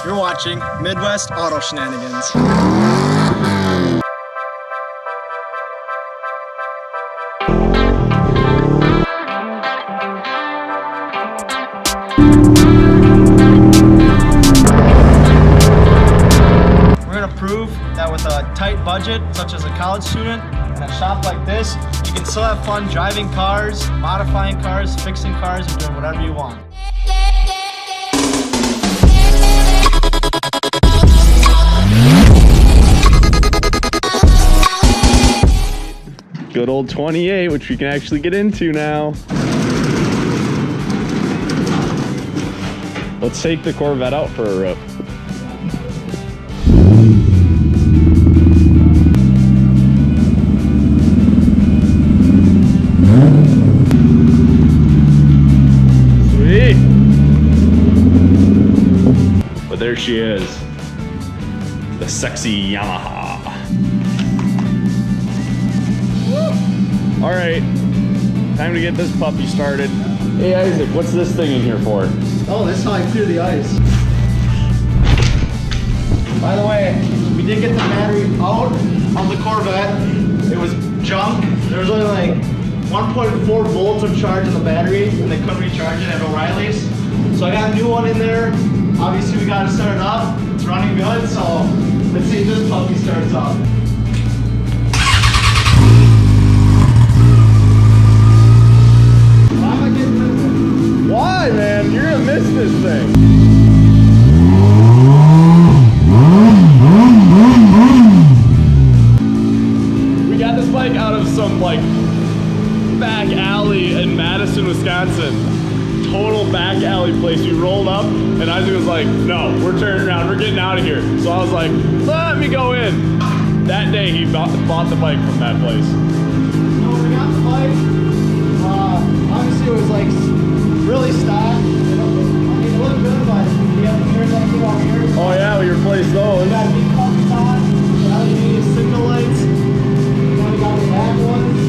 You're watching Midwest Auto Shenanigans. We're going to prove that with a tight budget, such as a college student, in a shop like this, you can still have fun driving cars, modifying cars, fixing cars, and doing whatever you want. Good old 28, which we can actually get into now. Let's take the Corvette out for a rip. Sweet! But there she is. The sexy Yamaha. All right, time to get this puppy started. Hey Isaac, what's this thing in here for? Oh, that's how I clear the ice. By the way, we did get the battery out of the Corvette. It was junk. There was only like 1.4 volts of charge in the battery, and they couldn't recharge it at O'Reilly's. So I got a new one in there. Obviously, we got to start it up. It's running good, so let's see if this puppy starts up. Why, man? You're gonna miss this thing. We got this bike out of some like back alley in Madison, Wisconsin. Total back alley place. We rolled up and Isaac was like, no, we're turning around, we're getting out of here. So I was like, let me go in. That day he bought the bike from that place. So when we got the bike, obviously it was like really stock. I mean, it looked good, but we have the mirrors like you want here. Oh yeah, we replaced those. We got big bumpers on, LED signal lights. Then we got the back ones.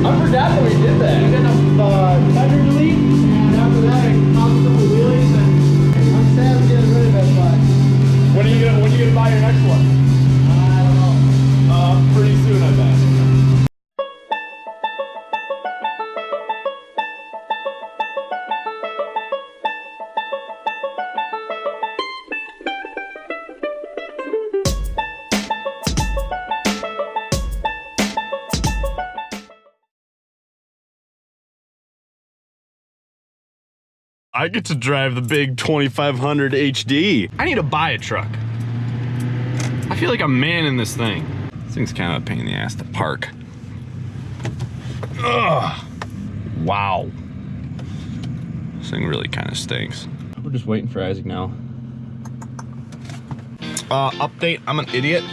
I forgot that we did that. We did the fender delete, and after that I popped some wheelies, and I'm sad I'm getting rid of it, but When are you gonna buy your next one? I don't know. Pretty soon, I bet. I get to drive the big 2500 HD. I need to buy a truck. I feel like I'm man in this thing. This thing's kind of a pain in the ass to park. Ugh. Wow. This thing really kind of stinks. We're just waiting for Isaac now. Update, I'm an idiot.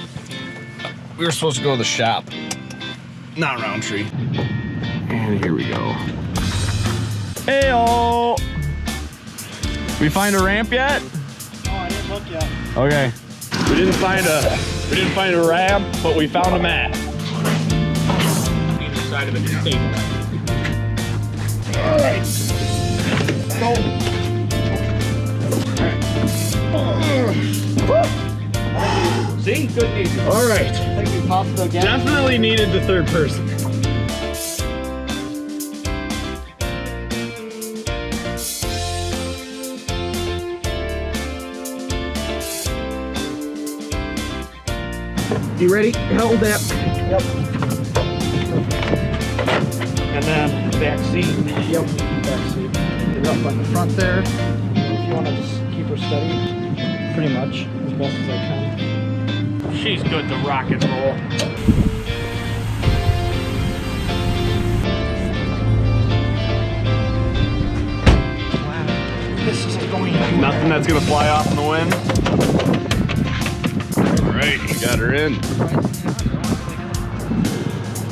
We were supposed to go to the shop, not Roundtree. And here we go. Hey-oh! We find a ramp yet? Oh, I didn't look yet. Okay. We didn't find a ramp, but we found a mat. Either side of it is safe. All right. Go. See? Good news. All right. I think we popped the gas. Definitely needed the third person. You ready? Hold that. Yep. And then back seat. Yep. Back seat. Get it up on the front there. If you want to just keep her steady, pretty much as best as I can. She's good to rock and roll. Wow. This isn't going anywhere. Nothing that's gonna fly off in the wind. All right, you got her in.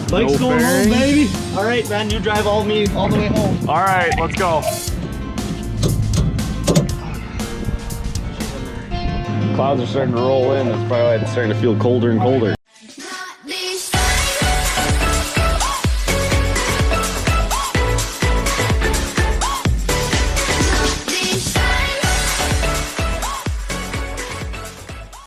Bike's No going bearing. home, baby. All right, man, you drive all the way home. All right, let's go. Clouds are starting to roll in. That's probably why it's starting to feel colder and colder.